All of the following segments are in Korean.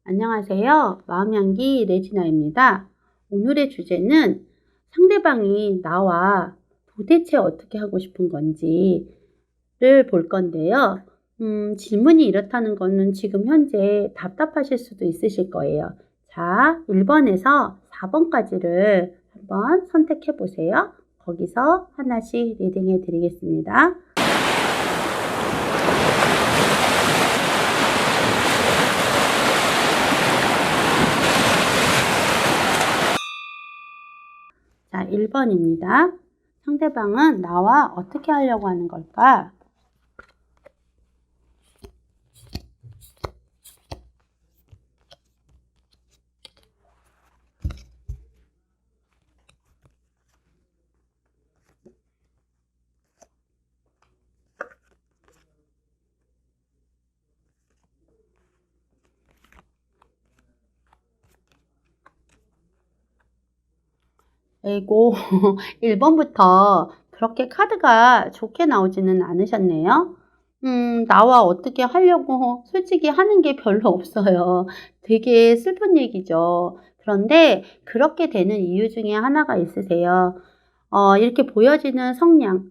안녕하세요. 마음향기 레지나입니다. 오늘의 주제는 상대방이 나와 도대체 어떻게 하고 싶은 건지를 볼 건데요. 질문이 이렇다는 거는 지금 현재 답답하실 수도 있으실 거예요. 자, 1번에서 4번까지를 한번 선택해 보세요. 거기서 하나씩 리딩해 드리겠습니다. 자, 1번입니다. 상대방은 나와 어떻게 하려고 하는 걸까? 아이고, 1번부터 그렇게 카드가 좋게 나오지는 않으셨네요. 나와 어떻게 하려고 솔직히 하는 게 별로 없어요. 되게 슬픈 얘기죠. 그런데 그렇게 되는 이유 중에 하나가 있으세요. 이렇게 보여지는 성향,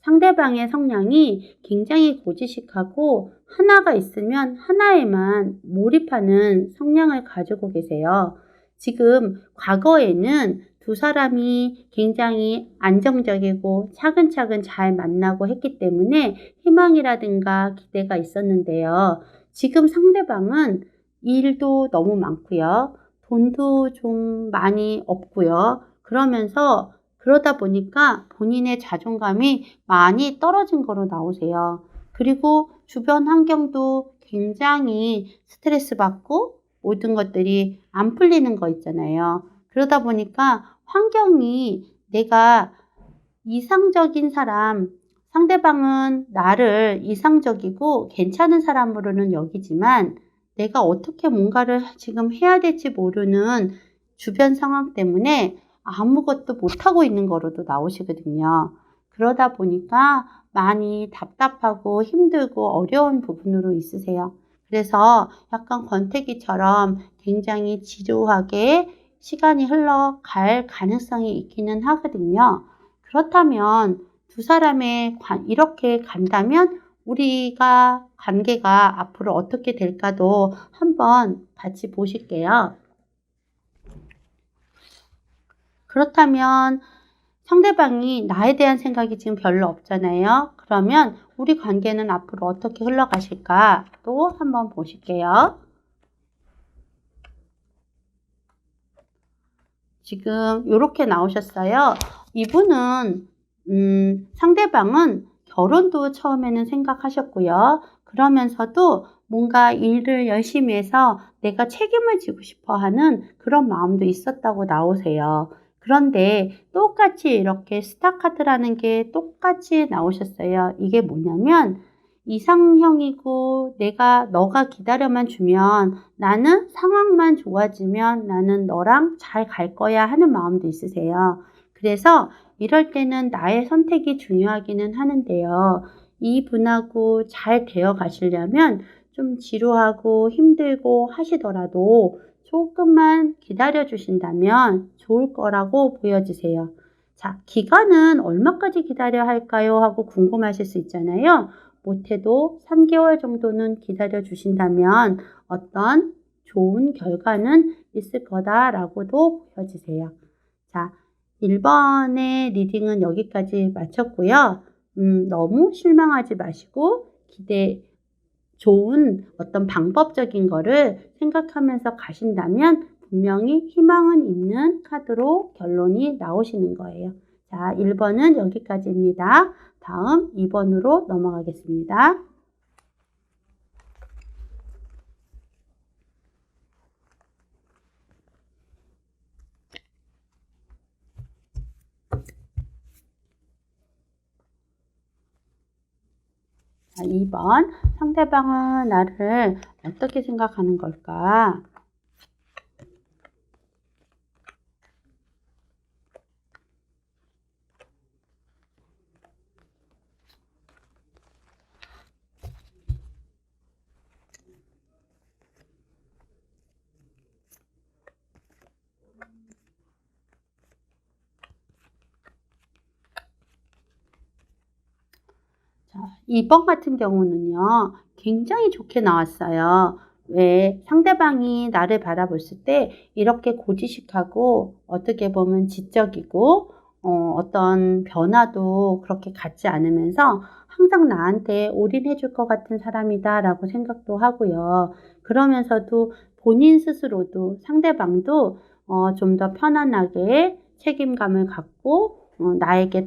상대방의 성향이 굉장히 고지식하고 하나가 있으면 하나에만 몰입하는 성향을 가지고 계세요. 지금 과거에는 두 사람이 굉장히 안정적이고 차근차근 잘 만나고 했기 때문에 희망이라든가 기대가 있었는데요. 지금 상대방은 일도 너무 많고요. 돈도 좀 많이 없고요. 그러다 보니까 본인의 자존감이 많이 떨어진 거로 나오세요. 그리고 주변 환경도 굉장히 스트레스 받고 모든 것들이 안 풀리는 거 있잖아요. 그러다 보니까 환경이 내가 이상적인 사람, 상대방은 나를 이상적이고 괜찮은 사람으로는 여기지만 내가 어떻게 뭔가를 지금 해야 될지 모르는 주변 상황 때문에 아무것도 못하고 있는 거로도 나오시거든요. 그러다 보니까 많이 답답하고 힘들고 어려운 부분으로 있으세요. 그래서 약간 권태기처럼 굉장히 지루하게 시간이 흘러갈 가능성이 있기는 하거든요. 그렇다면 두 사람의 이렇게 간다면 우리가 관계가 앞으로 어떻게 될까도 한번 같이 보실게요. 그렇다면 상대방이 나에 대한 생각이 지금 별로 없잖아요. 그러면 우리 관계는 앞으로 어떻게 흘러가실까 또 한번 보실게요. 지금 이렇게 나오셨어요. 이분은 상대방은 결혼도 처음에는 생각하셨고요. 그러면서도 뭔가 일을 열심히 해서 내가 책임을 지고 싶어 하는 그런 마음도 있었다고 나오세요. 그런데 똑같이 이렇게 스타카드라는 게 똑같이 나오셨어요. 이게 뭐냐면 이상형이고 너가 기다려만 주면 나는 상황만 좋아지면 나는 너랑 잘 갈 거야 하는 마음도 있으세요. 그래서 이럴 때는 나의 선택이 중요하기는 하는데요. 이분하고 잘 되어 가시려면 좀 지루하고 힘들고 하시더라도 조금만 기다려 주신다면 좋을 거라고 보여지세요. 자, 기간은 얼마까지 기다려야 할까요? 하고 궁금하실 수 있잖아요. 못해도 3개월 정도는 기다려 주신다면 어떤 좋은 결과는 있을 거다라고도 보여지세요. 자, 1번의 리딩은 여기까지 마쳤고요. 너무 실망하지 마시고 좋은 어떤 방법적인 거를 생각하면서 가신다면 분명히 희망은 있는 카드로 결론이 나오시는 거예요. 자, 1번은 여기까지입니다. 다음 2번으로 넘어가겠습니다. 자, 2번. 상대방은 나를 어떻게 생각하는 걸까? 자, 2번 같은 경우는요, 굉장히 좋게 나왔어요. 왜 상대방이 나를 바라봤을 때 이렇게 고지식하고 어떻게 보면 지적이고 어떤 변화도 그렇게 갖지 않으면서 항상 나한테 올인해 줄 것 같은 사람이다 라고 생각도 하고요. 그러면서도 본인 스스로도 상대방도 좀 더 편안하게 책임감을 갖고 나에게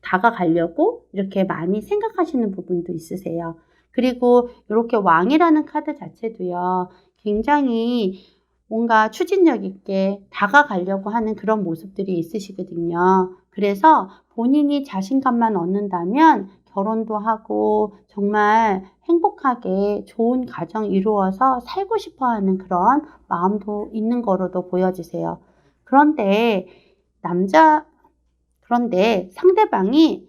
다가가려고 이렇게 많이 생각하시는 부분도 있으세요. 그리고 이렇게 왕이라는 카드 자체도요, 굉장히 뭔가 추진력 있게 다가가려고 하는 그런 모습들이 있으시거든요. 그래서 본인이 자신감만 얻는다면 결혼도 하고 정말 행복하게 좋은 가정 이루어서 살고 싶어 하는 그런 마음도 있는 거로도 보여지세요. 그런데 그런데 상대방이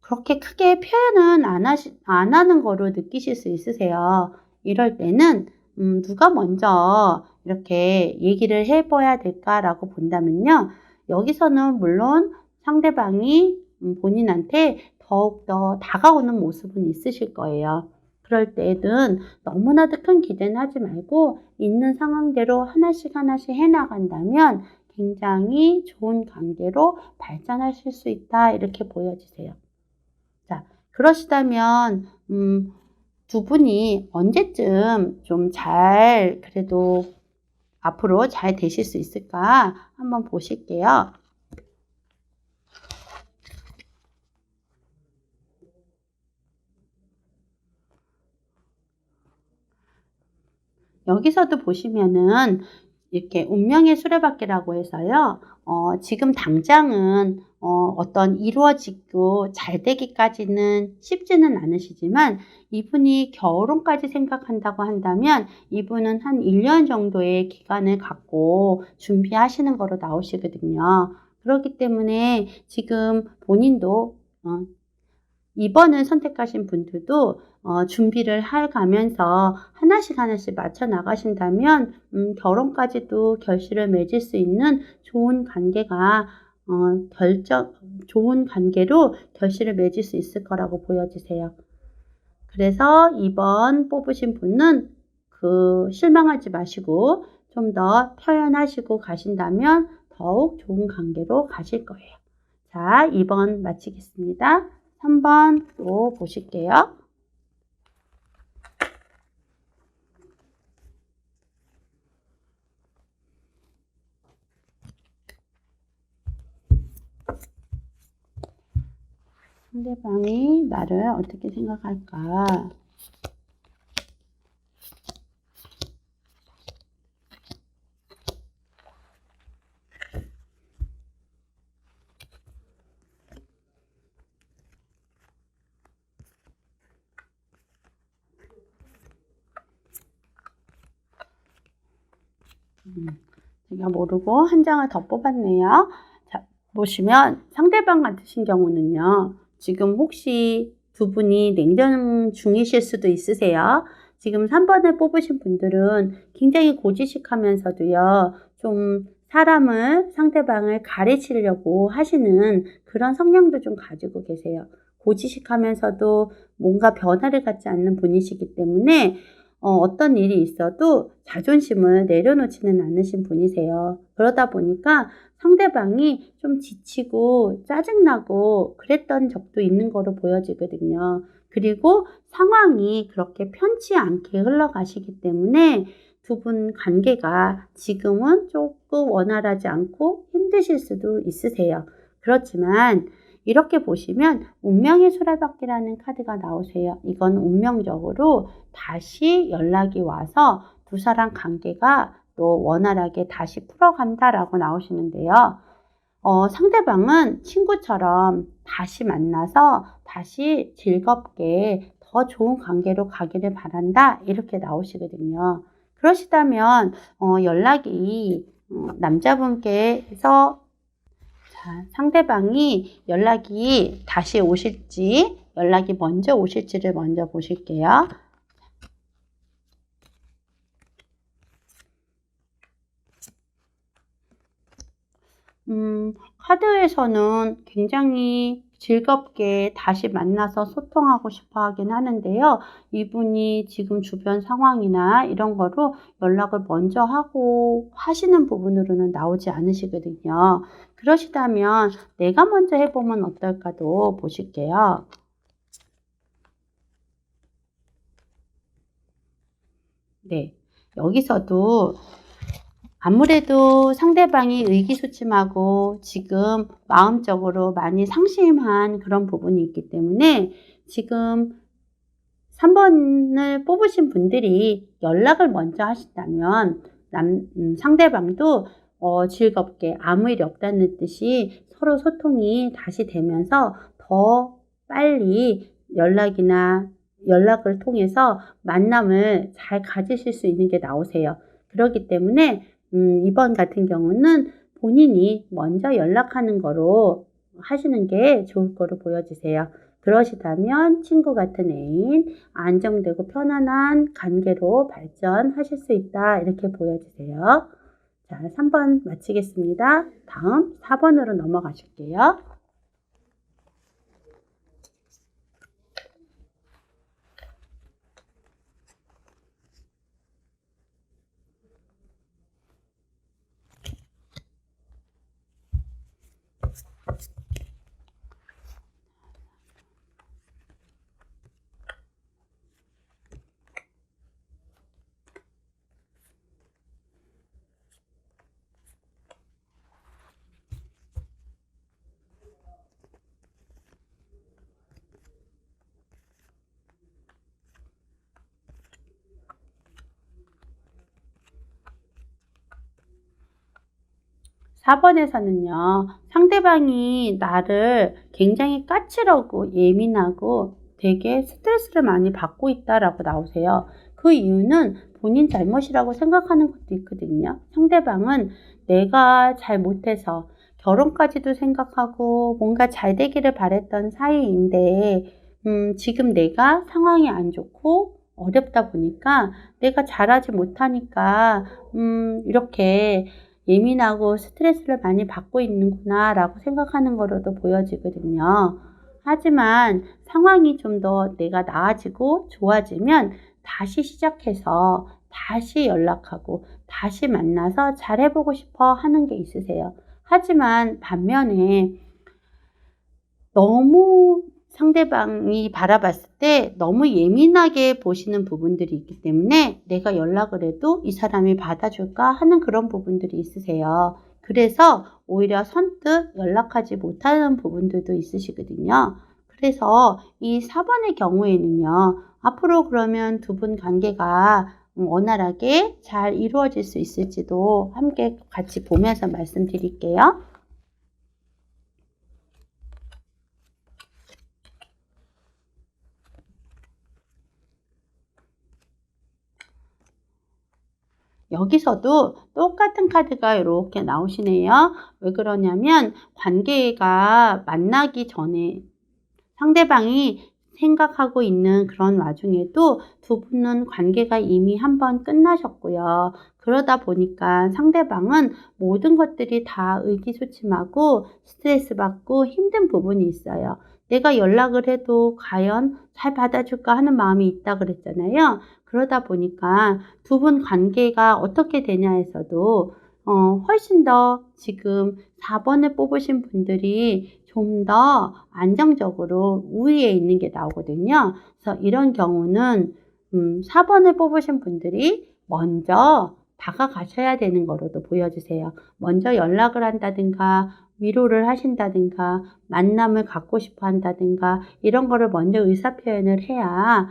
그렇게 크게 표현은 안 하는 거로 느끼실 수 있으세요. 이럴 때는 누가 먼저 이렇게 얘기를 해봐야 될까라고 본다면요. 여기서는 물론 상대방이 본인한테 더욱더 다가오는 모습은 있으실 거예요. 그럴 때는 너무나도 큰 기대는 하지 말고 있는 상황대로 하나씩 하나씩 해나간다면 굉장히 좋은 관계로 발전하실 수 있다 이렇게 보여지세요. 자, 그러시다면 두 분이 언제쯤 좀 그래도 앞으로 잘 되실 수 있을까 한번 보실게요. 여기서도 보시면은 이렇게 운명의 수레바퀴라고 해서요. 지금 당장은 어떤 이루어지고 잘 되기까지는 쉽지는 않으시지만 이분이 결혼까지 생각한다고 한다면 이분은 한 1년 정도의 기간을 갖고 준비하시는 거로 나오시거든요. 그렇기 때문에 지금 본인도 이번을 선택하신 분들도 준비를 가면서 하나씩 하나씩 맞춰 나가신다면 결혼까지도 결실을 맺을 수 있는 좋은 좋은 관계로 결실을 맺을 수 있을 거라고 보여지세요. 그래서 2번 뽑으신 분은 실망하지 마시고 좀 더 표현하시고 가신다면 더욱 좋은 관계로 가실 거예요. 자, 2번 마치겠습니다. 3번 또 보실게요. 상대방이 나를 어떻게 생각할까? 제가 모르고 한 장을 더 뽑았네요. 자, 보시면 상대방 같으신 경우는요. 지금 혹시 두 분이 냉전 중이실 수도 있으세요. 지금 3번을 뽑으신 분들은 굉장히 고지식하면서도요. 좀 상대방을 가르치려고 하시는 그런 성향도 좀 가지고 계세요. 고지식하면서도 뭔가 변화를 갖지 않는 분이시기 때문에 어떤 일이 있어도 자존심을 내려놓지는 않으신 분이세요. 그러다 보니까 상대방이 좀 지치고 짜증나고 그랬던 적도 있는 거로 보여지거든요. 그리고 상황이 그렇게 편치 않게 흘러가시기 때문에 두 분 관계가 지금은 조금 원활하지 않고 힘드실 수도 있으세요. 그렇지만 이렇게 보시면 운명의 수레바퀴라는 카드가 나오세요. 이건 운명적으로 다시 연락이 와서 두 사람 관계가 또 원활하게 다시 풀어간다라고 나오시는데요. 상대방은 친구처럼 다시 만나서 다시 즐겁게 더 좋은 관계로 가기를 바란다 이렇게 나오시거든요. 그러시다면 연락이 남자분께서 상대방이 연락이 다시 오실지 연락이 먼저 오실지를 먼저 보실게요. 카드에서는 굉장히 즐겁게 다시 만나서 소통하고 싶어 하긴 하는데요. 이분이 지금 주변 상황이나 이런 거로 연락을 먼저 하고 하시는 부분으로는 나오지 않으시거든요. 그러시다면 내가 먼저 해보면 어떨까도 보실게요. 네, 여기서도 아무래도 상대방이 의기소침하고 지금 마음적으로 많이 상심한 그런 부분이 있기 때문에 지금 3번을 뽑으신 분들이 연락을 먼저 하신다면 상대방도 즐겁게 아무 일이 없다는 듯이 서로 소통이 다시 되면서 더 빨리 연락을 통해서 만남을 잘 가지실 수 있는 게 나오세요. 그렇기 때문에 이번 같은 경우는 본인이 먼저 연락하는 거로 하시는 게 좋을 거로 보여지세요. 그러시다면 친구 같은 애인, 안정되고 편안한 관계로 발전하실 수 있다. 이렇게 보여지세요. 자, 3번 마치겠습니다. 다음 4번으로 넘어가실게요. 4번에서는요, 상대방이 나를 굉장히 까칠하고 예민하고 되게 스트레스를 많이 받고 있다라고 나오세요. 그 이유는 본인 잘못이라고 생각하는 것도 있거든요. 상대방은 내가 잘못해서 결혼까지도 생각하고 뭔가 잘 되기를 바랬던 사이인데, 지금 내가 상황이 안 좋고 어렵다 보니까 내가 잘하지 못하니까, 이렇게 예민하고 스트레스를 많이 받고 있는구나 라고 생각하는 거로도 보여지거든요. 하지만 상황이 좀 더 내가 나아지고 좋아지면 다시 시작해서 다시 연락하고 다시 만나서 잘해보고 싶어 하는 게 있으세요. 하지만 반면에 너무 상대방이 바라봤을 때 너무 예민하게 보시는 부분들이 있기 때문에 내가 연락을 해도 이 사람이 받아줄까 하는 그런 부분들이 있으세요. 그래서 오히려 선뜻 연락하지 못하는 부분들도 있으시거든요. 그래서 이 4번의 경우에는요. 앞으로 그러면 두 분 관계가 원활하게 잘 이루어질 수 있을지도 함께 같이 보면서 말씀드릴게요. 여기서도 똑같은 카드가 이렇게 나오시네요. 왜 그러냐면 관계가 만나기 전에 상대방이 생각하고 있는 그런 와중에도 두 분은 관계가 이미 한번 끝나셨고요. 그러다 보니까 상대방은 모든 것들이 다 의기소침하고 스트레스 받고 힘든 부분이 있어요. 내가 연락을 해도 과연 잘 받아줄까 하는 마음이 있다 그랬잖아요. 그러다 보니까 두 분 관계가 어떻게 되냐에서도 훨씬 더 지금 4번을 뽑으신 분들이 좀 더 안정적으로 우위에 있는 게 나오거든요. 그래서 이런 경우는 4번을 뽑으신 분들이 먼저 다가가셔야 되는 거로도 보여주세요. 먼저 연락을 한다든가 위로를 하신다든가 만남을 갖고 싶어 한다든가 이런 거를 먼저 의사표현을 해야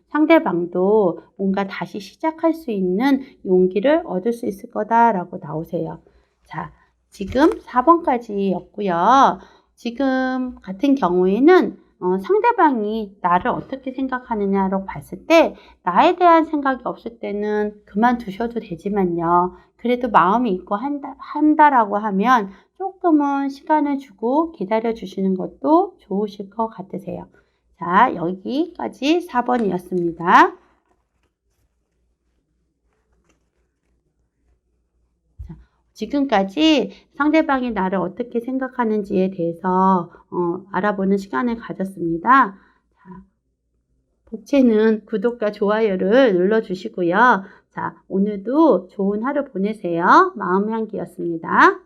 상대방도 뭔가 다시 시작할 수 있는 용기를 얻을 수 있을 거다라고 나오세요. 자, 지금 4번까지였고요. 지금 같은 경우에는 상대방이 나를 어떻게 생각하느냐로 봤을 때 나에 대한 생각이 없을 때는 그만두셔도 되지만요. 그래도 마음이 있고 한다라고 하면 조금은 시간을 주고 기다려 주시는 것도 좋으실 것 같으세요. 자, 여기까지 4번이었습니다. 지금까지 상대방이 나를 어떻게 생각하는지에 대해서 알아보는 시간을 가졌습니다. 자, 복채는 구독과 좋아요를 눌러주시고요. 자, 오늘도 좋은 하루 보내세요. 마음향기였습니다.